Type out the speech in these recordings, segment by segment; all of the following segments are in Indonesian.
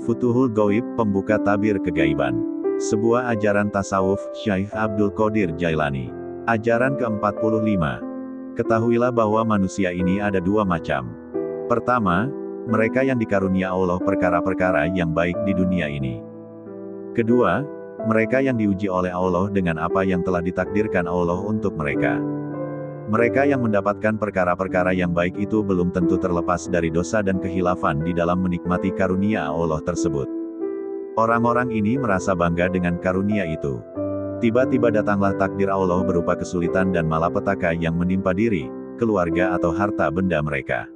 Futuhul Ghaib, pembuka tabir kegaiban. Sebuah ajaran tasawuf, Syekh Abdul Qadir Jailani. Ajaran ke-45. Ketahuilah bahwa manusia ini ada dua macam. Pertama, mereka yang dikarunia Allah perkara-perkara yang baik di dunia ini. Kedua, mereka yang diuji oleh Allah dengan apa yang telah ditakdirkan Allah untuk mereka. Mereka yang mendapatkan perkara-perkara yang baik itu belum tentu terlepas dari dosa dan kehilafan di dalam menikmati karunia Allah tersebut. Orang-orang ini merasa bangga dengan karunia itu. Tiba-tiba datanglah takdir Allah berupa kesulitan dan malapetaka yang menimpa diri, keluarga atau harta benda mereka.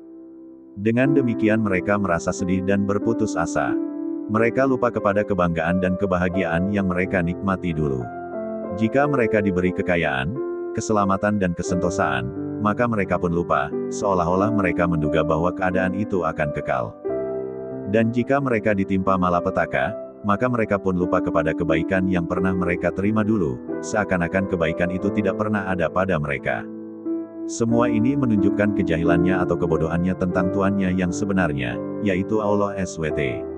Dengan demikian mereka merasa sedih dan berputus asa. Mereka lupa kepada kebanggaan dan kebahagiaan yang mereka nikmati dulu. Jika mereka diberi kekayaan, keselamatan dan kesentosaan, maka mereka pun lupa, seolah-olah mereka menduga bahwa keadaan itu akan kekal. Dan jika mereka ditimpa malapetaka, maka mereka pun lupa kepada kebaikan yang pernah mereka terima dulu, seakan-akan kebaikan itu tidak pernah ada pada mereka. Semua ini menunjukkan kejahilannya atau kebodohannya tentang Tuannya yang sebenarnya, yaitu Allah SWT.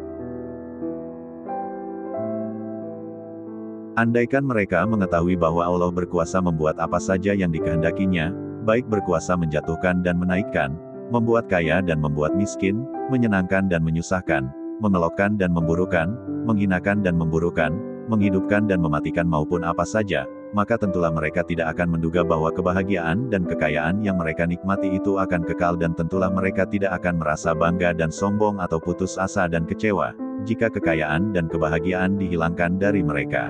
Andaikan mereka mengetahui bahwa Allah berkuasa membuat apa saja yang dikehendakinya, baik berkuasa menjatuhkan dan menaikkan, membuat kaya dan membuat miskin, menyenangkan dan menyusahkan, mengelokkan dan memburukan, menghinakan dan memburukan, menghidupkan dan mematikan maupun apa saja, maka tentulah mereka tidak akan menduga bahwa kebahagiaan dan kekayaan yang mereka nikmati itu akan kekal dan tentulah mereka tidak akan merasa bangga dan sombong atau putus asa dan kecewa, jika kekayaan dan kebahagiaan dihilangkan dari mereka.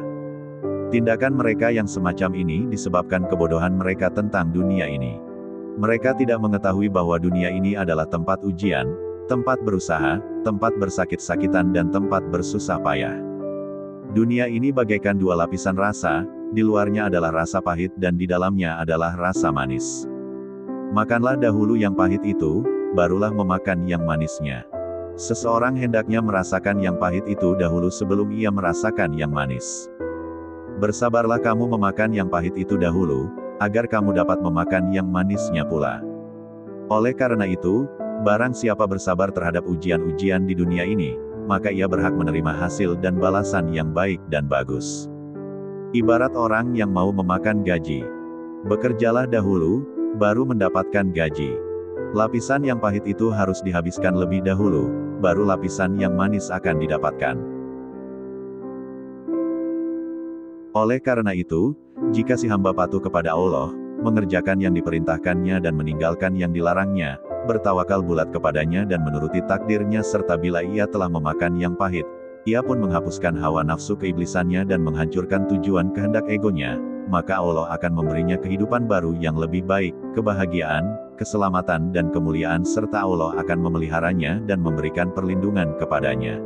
Tindakan mereka yang semacam ini disebabkan kebodohan mereka tentang dunia ini. Mereka tidak mengetahui bahwa dunia ini adalah tempat ujian, tempat berusaha, tempat bersakit-sakitan dan tempat bersusah payah. Dunia ini bagaikan dua lapisan rasa, di luarnya adalah rasa pahit dan di dalamnya adalah rasa manis. Makanlah dahulu yang pahit itu, barulah memakan yang manisnya. Seseorang hendaknya merasakan yang pahit itu dahulu sebelum ia merasakan yang manis. Bersabarlah kamu memakan yang pahit itu dahulu, agar kamu dapat memakan yang manisnya pula. Oleh karena itu, barang siapa bersabar terhadap ujian-ujian di dunia ini, maka ia berhak menerima hasil dan balasan yang baik dan bagus. Ibarat orang yang mau memakan gaji. Bekerjalah dahulu, baru mendapatkan gaji. Lapisan yang pahit itu harus dihabiskan lebih dahulu, baru lapisan yang manis akan didapatkan. Oleh karena itu, jika si hamba patuh kepada Allah, mengerjakan yang diperintahkannya dan meninggalkan yang dilarangnya, bertawakal bulat kepadanya dan menuruti takdirnya serta bila ia telah memakan yang pahit, ia pun menghapuskan hawa nafsu keiblisannya dan menghancurkan tujuan kehendak egonya, maka Allah akan memberinya kehidupan baru yang lebih baik, kebahagiaan, keselamatan dan kemuliaan serta Allah akan memeliharanya dan memberikan perlindungan kepadanya.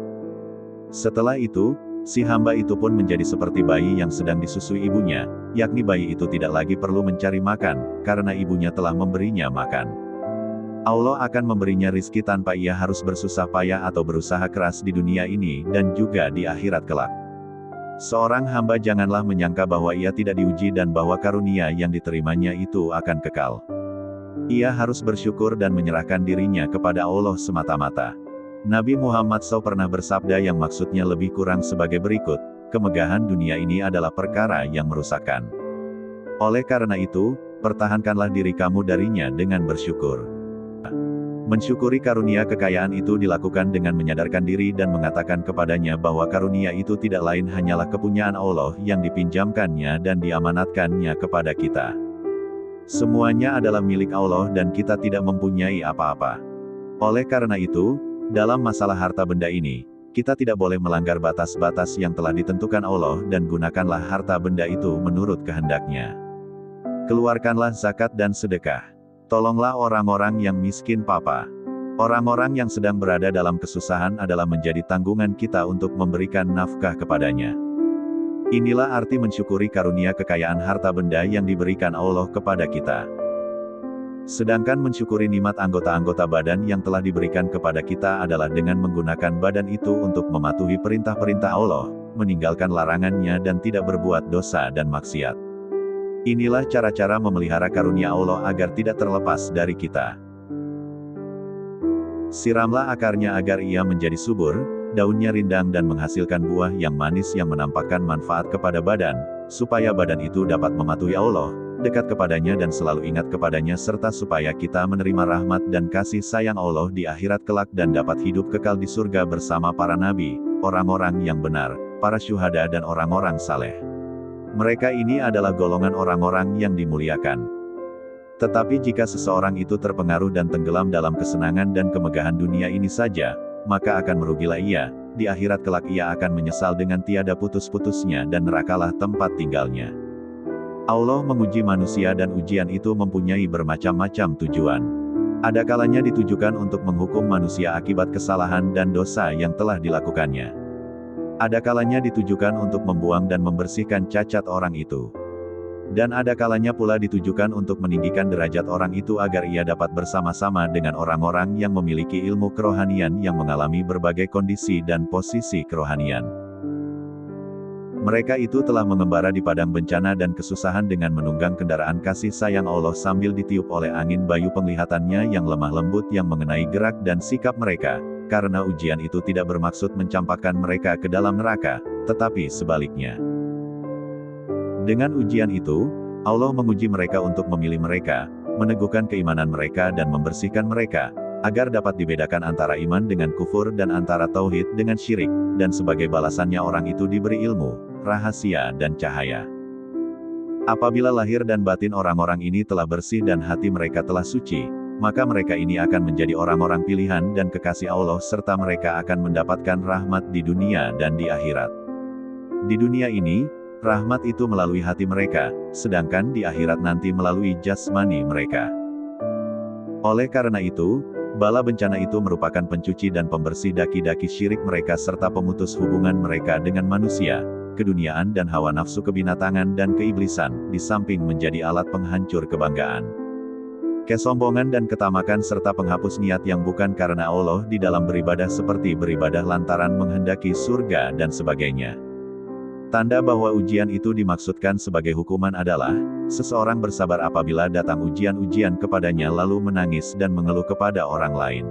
Setelah itu, si hamba itu pun menjadi seperti bayi yang sedang disusui ibunya, yakni bayi itu tidak lagi perlu mencari makan, karena ibunya telah memberinya makan. Allah akan memberinya rizki tanpa ia harus bersusah payah atau berusaha keras di dunia ini dan juga di akhirat kelak. Seorang hamba janganlah menyangka bahwa ia tidak diuji dan bahwa karunia yang diterimanya itu akan kekal. Ia harus bersyukur dan menyerahkan dirinya kepada Allah semata-mata. Nabi Muhammad SAW pernah bersabda yang maksudnya lebih kurang sebagai berikut, kemegahan dunia ini adalah perkara yang merusakkan. Oleh karena itu, pertahankanlah diri kamu darinya dengan bersyukur. Mensyukuri karunia kekayaan itu dilakukan dengan menyadarkan diri dan mengatakan kepadanya bahwa karunia itu tidak lain hanyalah kepunyaan Allah yang dipinjamkannya dan diamanatkannya kepada kita. Semuanya adalah milik Allah dan kita tidak mempunyai apa-apa. Oleh karena itu, dalam masalah harta benda ini, kita tidak boleh melanggar batas-batas yang telah ditentukan Allah dan gunakanlah harta benda itu menurut kehendaknya. Keluarkanlah zakat dan sedekah. Tolonglah orang-orang yang miskin papa. Orang-orang yang sedang berada dalam kesusahan adalah menjadi tanggungan kita untuk memberikan nafkah kepadanya. Inilah arti mensyukuri karunia kekayaan harta benda yang diberikan Allah kepada kita. Sedangkan mensyukuri nikmat anggota-anggota badan yang telah diberikan kepada kita adalah dengan menggunakan badan itu untuk mematuhi perintah-perintah Allah, meninggalkan larangannya dan tidak berbuat dosa dan maksiat. Inilah cara-cara memelihara karunia Allah agar tidak terlepas dari kita. Siramlah akarnya agar ia menjadi subur, daunnya rindang dan menghasilkan buah yang manis yang menampakkan manfaat kepada badan, supaya badan itu dapat mematuhi Allah, dekat kepadanya dan selalu ingat kepadanya serta supaya kita menerima rahmat dan kasih sayang Allah di akhirat kelak dan dapat hidup kekal di surga bersama para nabi, orang-orang yang benar, para syuhada dan orang-orang saleh. Mereka ini adalah golongan orang-orang yang dimuliakan. Tetapi jika seseorang itu terpengaruh dan tenggelam dalam kesenangan dan kemegahan dunia ini saja, maka akan merugilah ia, di akhirat kelak ia akan menyesal dengan tiada putus-putusnya dan nerakalah tempat tinggalnya. Allah menguji manusia dan ujian itu mempunyai bermacam-macam tujuan. Ada kalanya ditujukan untuk menghukum manusia akibat kesalahan dan dosa yang telah dilakukannya. Ada kalanya ditujukan untuk membuang dan membersihkan cacat orang itu. Dan ada kalanya pula ditujukan untuk meninggikan derajat orang itu agar ia dapat bersama-sama dengan orang-orang yang memiliki ilmu kerohanian yang mengalami berbagai kondisi dan posisi kerohanian. Mereka itu telah mengembara di padang bencana dan kesusahan dengan menunggang kendaraan kasih sayang Allah sambil ditiup oleh angin bayu penglihatannya yang lemah lembut yang mengenai gerak dan sikap mereka, karena ujian itu tidak bermaksud mencampakkan mereka ke dalam neraka, tetapi sebaliknya. Dengan ujian itu, Allah menguji mereka untuk memilih mereka, meneguhkan keimanan mereka dan membersihkan mereka, agar dapat dibedakan antara iman dengan kufur dan antara tauhid dengan syirik, dan sebagai balasannya orang itu diberi ilmu, rahasia dan cahaya. Apabila lahir dan batin orang-orang ini telah bersih dan hati mereka telah suci, maka mereka ini akan menjadi orang-orang pilihan dan kekasih Allah serta mereka akan mendapatkan rahmat di dunia dan di akhirat. Di dunia ini, rahmat itu melalui hati mereka, sedangkan di akhirat nanti melalui jasmani mereka. Oleh karena itu, bala bencana itu merupakan pencuci dan pembersih daki-daki syirik mereka serta pemutus hubungan mereka dengan manusia, keduniaan dan hawa nafsu kebinatangan dan keiblisan, di samping menjadi alat penghancur kebanggaan, kesombongan dan ketamakan serta penghapus niat yang bukan karena Allah di dalam beribadah seperti beribadah lantaran menghendaki surga dan sebagainya. Tanda bahwa ujian itu dimaksudkan sebagai hukuman adalah, seseorang bersabar apabila datang ujian-ujian kepadanya lalu menangis dan mengeluh kepada orang lain.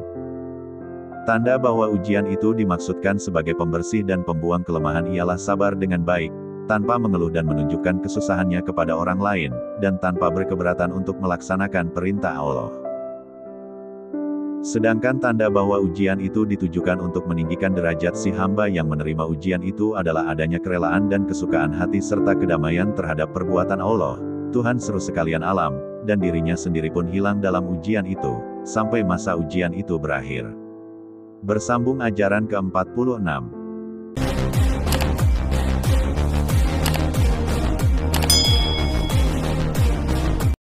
Tanda bahwa ujian itu dimaksudkan sebagai pembersih dan pembuang kelemahan ialah sabar dengan baik, tanpa mengeluh dan menunjukkan kesusahannya kepada orang lain, dan tanpa berkeberatan untuk melaksanakan perintah Allah. Sedangkan tanda bahwa ujian itu ditujukan untuk meninggikan derajat si hamba yang menerima ujian itu adalah adanya kerelaan dan kesukaan hati serta kedamaian terhadap perbuatan Allah, Tuhan seru sekalian alam, dan dirinya sendiri pun hilang dalam ujian itu, sampai masa ujian itu berakhir. Bersambung ajaran ke-46.